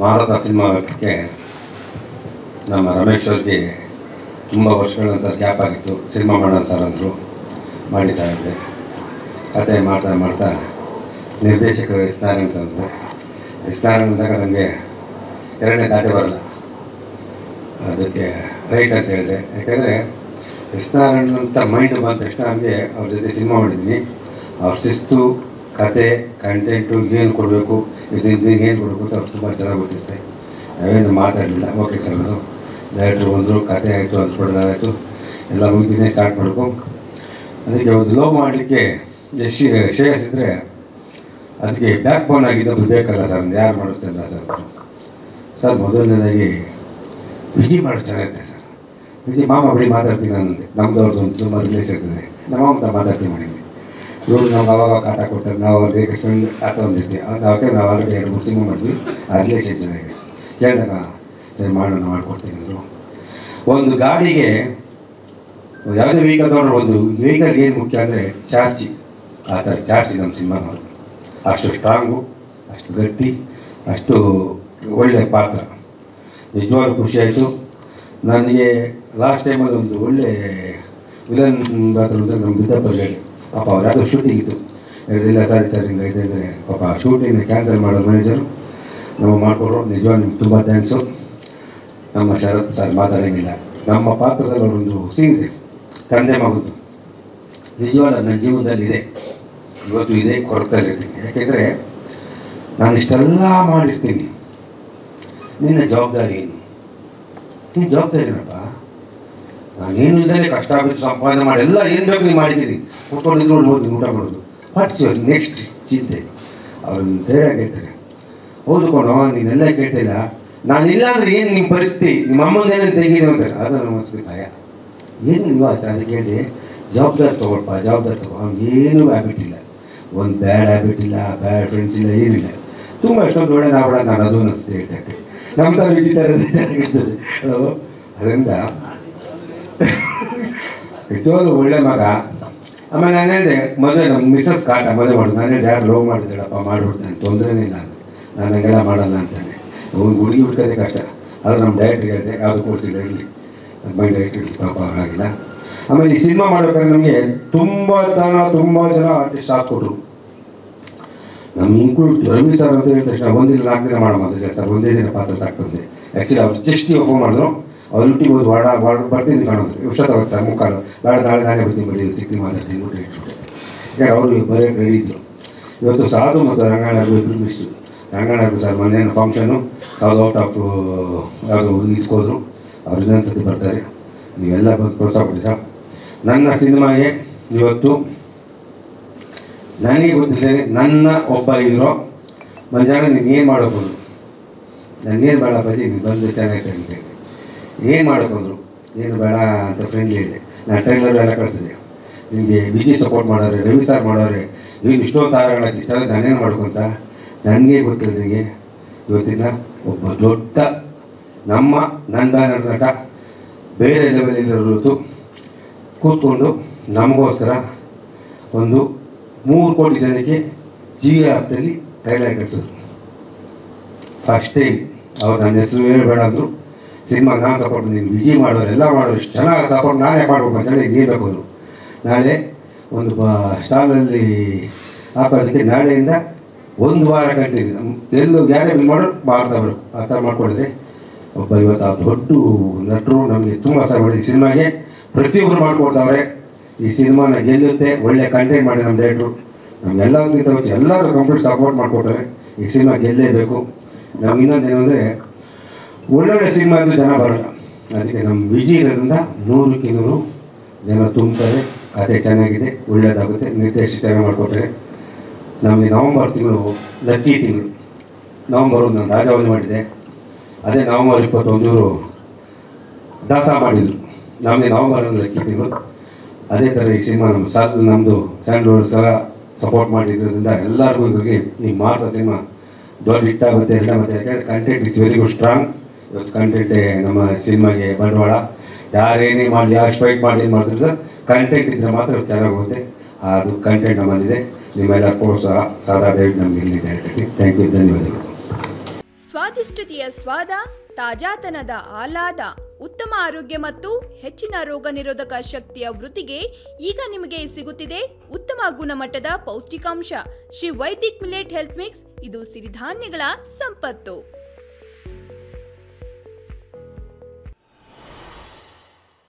ಮಾರುತ ಸಿನಿಮಾಕ್ಕೆ ನಮ್ಮ ರಮೇಶ್ ಅವ್ರಿಗೆ ತುಂಬ ವರ್ಷಗಳ ನಂತರ ಗ್ಯಾಪ್ ಆಗಿತ್ತು. ಸಿನಿಮಾ ಮಾಡೋಣ ಸರ್ ಅಂದರು, ಮಾಡಿ ಸರ್ ಅಂದೆ. ಕತೆ ಮಾಡ್ತಾ ಮಾಡ್ತಾ ನಿರ್ದೇಶಕರು ಎಸ್ ನಾರಾಯಣ್ ಸರ್ ಅಂದರೆ ಅಂದಾಗ ನನಗೆ ಎರಡನೇ ದಾಟಿ ಬರಲ್ಲ, ಅದಕ್ಕೆ ರೈಟ್ ಅಂತ ಹೇಳಿದೆ. ಯಾಕೆಂದರೆ ಎಸ್ ನಾರಾಯಣ್ ಅಂತ ಮೈಂಡ್ ಬಂದ ತಕ್ಷಣ ನಮಗೆ ಅವ್ರ ಜೊತೆ ಸಿನಿಮಾ ಮಾಡಿದ್ದೀನಿ. ಅವ್ರ ಶಿಸ್ತು, ಕತೆ, ಕಂಟೆಂಟು ಏನು ಕೊಡಬೇಕು, ಇದರಿಂದ ಏನು ಕೊಡಬೇಕು ಅಂತ ಅವ್ರು ತುಂಬ ಚೆನ್ನಾಗಿ ಗೊತ್ತಿರುತ್ತೆ. ನಾವೇನು ಮಾತಾಡಲಿಲ್ಲ. ಓಕೆ ಸರ್ ಅದು ಡೈರೆಕ್ಟ್ರು ಬಂದರು, ಕತೆ ಆಯಿತು, ಅದು ಕೊಡೋದಾಯಿತು, ಎಲ್ಲ ಮುಗಿದಿನೇ ಸ್ಟಾರ್ಟ್ ಮಾಡಬೇಕು. ಅದಕ್ಕೆ ಒಂದು ಲವ್ ಮಾಡಲಿಕ್ಕೆ ಶ್ರೇಯಸ್ ಇದ್ದರೆ ಅದಕ್ಕೆ ಬ್ಯಾಕ್ ಬೋನ್ ಆಗಿದ್ದೊಬ್ಬರು ಬೇಕಲ್ಲ ಸರ್, ಒಂದು ಯಾರು ಮಾಡುತ್ತಲ್ಲ ಸರ್ ಮೊದಲನೇದಾಗಿ ವಿಜಿ ಮಾಡೋದು ಚೆನ್ನಾಗಿರುತ್ತೆ ಸರ್. ವಿಜಿ ಮಾಮ ಬಳಿ ಮಾತಾಡ್ತೀನಿ ಅನ್ನೋದು ನಮ್ಮದು ಅವ್ರದ್ದು ತುಂಬ ರಿಲೇಸ್ ಇರ್ತದೆ. ನಮ್ಮ ಅಂತ ಮಾತಾಡ್ತೀನಿ ಮಾಡಿದ್ವಿ. ಇವರು ನಾವು ಅವಾಗ ಕಾಟ ಕೊಡ್ತಾರೆ, ನಾವು ಅವ್ರಿಗೆ ಸಣ್ಣ ಆಟ ಒಂದಿರ್ತೀವಿ. ಅವಾಗ ನಾವು ಆಲ್ರೆಡಿ 2-3 ಸಿನಿಮಾ ಮಾಡಿದ್ವಿ. ಆ ರಿಲೇಷನ್ ಚೆನ್ನಾಗಿದೆ. ಕೇಳಿದಾಗ ಸರಿ ಮಾಡೋಣ, ಮಾಡಿಕೊಡ್ತೀನಿ ಅಂದರು. ಒಂದು ಗಾಡಿಗೆ ಯಾವುದೇ ವೆಹಿಕಲ್ ತೊಗೊಂಡ್ರೆ ಒಂದು ವೆಹಿಕಲ್ಗೆ ಏನು ಮುಖ್ಯ ಅಂದರೆ ಚಾರ್ಜಿ. ಆ ಥರ ಚಾರ್ಜಿ ನಮ್ಮ ಸಿನಿಮಾದವರು ಅಷ್ಟು ಸ್ಟ್ರಾಂಗು, ಅಷ್ಟು ಗಟ್ಟಿ, ಅಷ್ಟು ಒಳ್ಳೆಯ ಪಾತ್ರ. ನಿಜವಾಗ್ಲೂ ಖುಷಿಯಾಯಿತು ನನಗೆ. ಲಾಸ್ಟ್ ಟೈಮಲ್ಲಿ ಒಂದು ಒಳ್ಳೆ ವಿಲನ್ ಪಾತ್ರ ಅಂತ ನಮ್ಮ ಬಿದ್ದಪ್ಪಲ್ಲಿ ಪಾಪ ಅವ್ರು ಯಾವುದೋ ಶೂಟಿಂಗ್ ಇತ್ತು, ಇಲ್ಲ ಸರ್ ಈ ಹಿಂಗೆ ಇದೆ ಅಂದರೆ ಪಾಪ ಶೂಟಿಂಗ್ನ ಕ್ಯಾನ್ಸಲ್ ಮಾಡೋರು ಮ್ಯಾನೇಜರು ನಾವು ಮಾಡಿಕೊಡ್ರು. ನಿಜವಾಗ ನಿಮ್ಗೆ ತುಂಬ ಥ್ಯಾಂಕ್ಸು. ನಮ್ಮ ಶರತ್ ಸರ್ ಮಾತಾಡೋಂಗಿಲ್ಲ. ನಮ್ಮ ಪಾತ್ರದಲ್ಲಿ ಅವರೊಂದು ಸೀನ್ ಇದೆ, ತಂದೆ ಮಗದ್ದು. ನಿಜವಾದ ನನ್ನ ಜೀವನದಲ್ಲಿ ಇದೆ, ಇವತ್ತು ಇದೆ, ಕೊರತಲ್ಲಿರ್ತೀನಿ. ಯಾಕೆಂದರೆ ನಾನು ಇಷ್ಟೆಲ್ಲ ಮಾಡಿರ್ತೀನಿ, ನಿನ್ನ ಜವಾಬ್ದಾರಿ ಏನು? ನೀನು ಜವಾಬ್ದಾರಿ ಏನಪ್ಪ? ನಾನೇನು ಇಲ್ಲದೆ ಕಷ್ಟ ಬಿಟ್ಟು ಸಂಪಾದನೆ ಮಾಡಿ ಎಲ್ಲ ಏನು ಬೇಕು ನೀವು ಮಾಡಿದ್ದೀರಿ, ಕೂತ್ಕೊಂಡಿದ್ದು ನೋಡಿ ಊಟ ಮಾಡೋದು. ವಾಟ್ಸ್ ಯುವರ್ ನೆಕ್ಸ್ಟ್ ಚಿಂತೆ? ಅವ್ರನ್ನ ಧೈರ್ಯ ಹೇಳ್ತಾರೆ, ಓದ್ಕೊಂಡು ನೀನೆಲ್ಲ ಕೇಳ್ತಿಲ್ಲ, ನಾನಿಲ್ಲ ಅಂದರೆ ಏನು ನಿಮ್ಮ ಪರಿಸ್ಥಿತಿ, ನಿಮ್ಮ ಅಮ್ಮಂದೇನೋ ತೆಗೀದು ಅಂತಾರೆ. ಅದು ನಮ್ಮ ಮನಸ್ಸಿಗೆ ಭಯ. ಏನು ನೀವು ಅಷ್ಟೇ ಅದಕ್ಕೆ ಹೇಳಿ ಜವಾಬ್ದಾರಿ ತೊಗೊಳ್ಪ, ಜವಾಬ್ದಾರಿ ತೊಗೊ. ಅವ್ನಿಗೇನು ಹ್ಯಾಬಿಟ್ ಇಲ್ಲ, ಒಂದು ಬ್ಯಾಡ್ ಹ್ಯಾಬಿಟ್ ಇಲ್ಲ, ಬ್ಯಾಡ್ ಫ್ರೆಂಡ್ಸ್ ಇಲ್ಲ, ಏನಿಲ್ಲ. ತುಂಬ ಎಷ್ಟೊಂದು ಒಳ್ಳೆ ನಾವು ನಾನು ಅದು ಅನ್ನಿಸ್ತೆ ಹೇಳ್ತೇನೆ. ನಮ್ಮ ಥರ ವಿಚಿತ್ರ ಅದರಿಂದ ನಿಜವಾಗ್ಲೂ ಒಳ್ಳೆ ಮಗ. ಆಮೇಲೆ ನಾನು ಹೇಳಿದೆ ಮದುವೆ ನಮ್ಮ ಮಿಸ್ಸಸ್ ಕಾಟ ಮದುವೆ ಮಾಡೋದು. ನಾನು ಹೇಳಿದೆ ಯಾರು ಲವ್ ಮಾಡಿದ್ದಾಳಪ್ಪ ಮಾಡಿಬಿಡ್ತಾನೆ, ತೊಂದರೆನೇ ಇಲ್ಲ ಅಂತ. ನಾನು ಹಂಗೆಲ್ಲ ಮಾಡಲ್ಲ ಅಂತಾನೆ. ಅವ್ನು ಹುಡುಗಿ ಹುಡ್ಕೋದೇ ಕಷ್ಟ. ಅದು ನಮ್ಮ ಡೈರೆಕ್ಟ್ರಿಗೆ ಹೇಳಿದೆ, ಯಾವುದು ಕೋರ್ಸಿಲ್ಲ ಇರಲಿ, ಮೈಂಡ್ ಡೈರೆಕ್ಟ್ ಇರಲಿ, ಪಾಪ ಅವರಾಗಿಲ್ಲ. ಆಮೇಲೆ ಈ ಸಿನಿಮಾ ಮಾಡ್ಬೇಕಾದ್ರೆ ನಮಗೆ ತುಂಬ ಜನ ಆರ್ಟಿಸ್ಟ್ ಹಾಕ್ಕೊಟ್ರು. ನಮ್ಮ ಇನ್ಕ್ಲೂಡ್ ರವಿ ಸರ್ ಅಂತ ಹೇಳಿದ ತಕ್ಷಣ ಒಂದಿಲ್ಲ 4 ದಿನ ಮಾಡೋ ಮಾತ್ರ ಸರ್, ಒಂದೇ ದಿನ ಪಾತ್ರ ಸಾಕ್ತಂತೆ. ಆ್ಯಕ್ಚುಲಿ ಅವ್ರು ಜಸ್ಟ್ ಫೋನ್ ಮಾಡಿದ್ರು, ಅವ್ರು ಯೂಟ್ಯೂಬ್ ಹೋಗಿ ಬರ್ತೀನಿ ಕಾಣೋದು. ಹುಷಾರಾಗುತ್ತೆ ಸರ್, ಮುಖಾಲು ನಾಳೆ ನಾನೇ ಬರ್ತೀನಿ, ಬಡಿ ಸಿಕ್ಕಿ ಮಾತಾಡ್ತೀನಿ ನೋಡಿ ಇಟ್ಬಿಟ್ಟೆ. ಯಾಕಂದ್ರೆ ಅವರು ಬರೀ ರೆಡಿ ಇದ್ದರು. ಇವತ್ತು ಸಾಧು ಮತ್ತು ರಂಗಣ್ಣರು ಇಬ್ಬರು ಮಿಸ್ಸು. ರಂಗಣ್ಣರು ಸರ್ ಮೊನ್ನೆ ಫಂಕ್ಷನು ಔಟ್ ಆಫ್ ಯಾವುದು ಇಟ್ಕೋದ್ರು, ಅವ್ರು ಇನ್ನೊಂದು ಸತಿ ಬರ್ತಾರೆ. ನೀವೆಲ್ಲ ಬಂದು ಪ್ರೋತ್ಸಾಹ ಕೊಟ್ಟಿದ್ದೀರ ನನ್ನ ಸಿನಿಮಾಗೆ. ಇವತ್ತು ನನಗೆ ಗೊತ್ತಿದ್ದೇನೆ, ನನ್ನ ಒಬ್ಬ ಹೀರೋ ಮಂಜಾಣ ನೀನೇನು ಮಾಡೋಕ್ಕೋದ್ರು, ನನಗೇನು ಬೇಡ ಬಜಿ, ನೀನು ಬಂದು ಚೆನ್ನಾಗಿ ಅಂತೇಳಿ ಏನು ಮಾಡೋಕ್ಕೋದ್ರು, ಏನು ಬೇಡ ಅಂತ ಫ್ರೆಂಡ್ಲಿ ಇದೆ. ನಾನು ಟ್ರೈಲರ್ ಎಲ್ಲ ಕಳಿಸಿದೆ. ನಿಮಗೆ ವಿಜಯ್ ಸಪೋರ್ಟ್ ಮಾಡೋರೆ, ರವಿ ಸರ್ ಮಾಡೋರೆ, ಇನ್ನು ಇಷ್ಟೊಂದು ತಾರಗಳಾಗಿ ಇಷ್ಟ ನಾನೇನು ಮಾಡ್ಕೊಂತ ನನಗೆ ಗೊತ್ತಿಲ್ಲ. ನನಗೆ ಇವತ್ತಿನ ಒಬ್ಬ ದೊಡ್ಡ ನನ್ನ ಬ್ಯಾನರ್ ನಟ ಬೇರೆ ಲೆವೆಲಿರೋದು ಕೂತ್ಕೊಂಡು ನಮಗೋಸ್ಕರ ಒಂದು 3 ಕೋಟಿ ಜನಕ್ಕೆ ಜಿಯೋ ಆ್ಯಪ್ನಲ್ಲಿ ಟ್ರೈಲರ್ ಕಳಿಸಿದ್ರು. ಫಸ್ಟ್ ಟೈಮ್ ಅವ್ರು ನನ್ನ ಹೆಸರು ಬೇಡ ಅಂದರು. ಸಿನಿಮಾಗೆ ನಾನು ಸಪೋರ್ಟ್, ನೀನು ವಿಜಯ್ ಮಾಡೋರು ಎಲ್ಲ ಮಾಡೋರು, ಇಷ್ಟು ಚೆನ್ನಾಗಿ ಸಪೋರ್ಟ್ ನಾನೇ ಮಾಡ್ಬೇಕು ಅಂತೇಳಿ ನೀಡಬೇಕು ಅಂದರು. ನಾಳೆ ಒಂದು ಸ್ಟಾಲಲ್ಲಿ ಹಾಕೋದಕ್ಕೆ ನಾಳೆಯಿಂದ 1 ವಾರ ಕಂಟಿನ್ಯೂ ಎಲ್ಲೂ ಯಾರೇ ಬಿಲ್ ಮಾಡೋರು ಮಾಡ್ತಾ ಬರಬೇಕು. ಆ ಥರ ಮಾಡ್ಕೊಂಡಿದ್ರೆ ಒಬ್ಬ ಇವತ್ತು ಆ ದೊಡ್ಡ ನಟರು ನಮಗೆ ತುಂಬ ಸಹ ಮಾಡಿ ಸಿನಿಮಾಗೆ ಪ್ರತಿಯೊಬ್ಬರು ಮಾಡಿಕೊಡ್ತಾವ್ರೆ. ಈ ಸಿನಿಮಾನ ಗೆಲ್ಲುತ್ತೆ, ಒಳ್ಳೆ ಕಂಟೆಂಟ್ ಮಾಡಿ ನಮ್ಮ ಡೈರೆಕ್ಟ್ರು ನಮಗೆಲ್ಲ ಒಂದಿದ್ದ ವಚ್ಚಿ ಎಲ್ಲರೂ ಕಂಪ್ಲೀಟ್ ಸಪೋರ್ಟ್ ಮಾಡಿಕೊಟ್ಟಾರೆ. ಈ ಸಿನಿಮಾ ಗೆಲ್ಲೇಬೇಕು. ನಮ್ಗೆ ಇನ್ನೊಂದೇನು ಅಂದರೆ ಒಳ್ಳೊಳ್ಳೆ ಸಿನಿಮಾ ಅಂದರೆ ಜನ ಬರೋಲ್ಲ. ಅದಕ್ಕೆ ನಮ್ಮ ವಿಜಯ್ ಇರೋದ್ರಿಂದ 100ಕ್ಕೆ 100 ಜನ ತುಂಬ್ತಾರೆ. ಕತೆ ಚೆನ್ನಾಗಿದೆ, ಒಳ್ಳೆಯದಾಗುತ್ತೆ, ನಿರ್ದೇಶಕ ಚೆನ್ನಾಗಿ ಮಾಡಿಕೊಟ್ರೆ. ನಮಗೆ ನವಂಬರ್ ತಿಂಗಳು ಲಕ್ಕಿ ತಿಂಗಳು, ನವಂಬರ್ 1 ನಾನು ರಾಜಾವಳಿ ಮಾಡಿದ್ದೆ. ಅದೇ ನವಂಬರ್ 21 ದಾಸ ಮಾಡಿದರು. ನಮಗೆ ನವಂಬರ್ 1 ಲಕ್ಕಿ ತಿಂಗಳು. ಅದೇ ಥರ ಈ ಸಿನಿಮಾ ನಮ್ಮದು ಸ್ಯಾಂಡ್ರೋಲ್ ಸಲ ಸಪೋರ್ಟ್ ಮಾಡಿದ್ರಿಂದ ಎಲ್ಲರಿಗೂ ಹೋಗಿ ಈ ಮಾತ್ರ ಸಿನಿಮಾ ದೊಡ್ಡ ಹಿಟ್ಟಾಗುತ್ತೆ, ಹಿಟ್ಟಾಗುತ್ತೆ. ಯಾಕೆಂದರೆ content is very good, strong. ಇವತ್ತು ಕಂಟೆಂಟೇ ನಮ್ಮ ಸಿನಿಮಾಗೆ ಬಂಡವಾಳ. ಯಾರೇನೇ ಮಾಡಲಿ, ಯಾವ ಸ್ಟ್ರೈಕ್ ಮಾಡಿ ಏನು ಮಾಡ್ತಿದ್ರೆ ಕಂಟೆಂಟ್ ಇದ್ದರೆ ಮಾತ್ರ ಚೆನ್ನಾಗಿ ಹೋಗುತ್ತೆ. ಅದು ಕಂಟೆಂಟ್ ನಮ್ಮಲ್ಲಿದೆ. ನಿಮ್ಮೆಲ್ಲ ಪ್ರೋತ್ಸಾಹ ಸದಾ ದಯವಿಟ್ಟು ನಮಗೆ ಇಲ್ಲಿದೆ. ಥ್ಯಾಂಕ್ ಯು, ಧನ್ಯವಾದಗಳು. ಸ್ವಾದಿಷ್ಟತೆಯ ಸ್ವಾದ, ತಾಜಾತನದ ಆಹ್ಲಾದ, ಉತ್ತಮ ಆರೋಗ್ಯ ಮತ್ತು ಹೆಚ್ಚಿನ ರೋಗ ನಿರೋಧಕ ಶಕ್ತಿಯ ವೃದ್ಧಿಗೆ ಈಗ ನಿಮಗೆ ಸಿಗುತ್ತಿದೆ ಉತ್ತಮ ಗುಣಮಟ್ಟದ ಪೌಷ್ಟಿಕಾಂಶ Shri Vaidik millet health mix. ಇದು ಸಿರಿಧಾನ್ಯಗಳ ಸಂಪತ್ತು.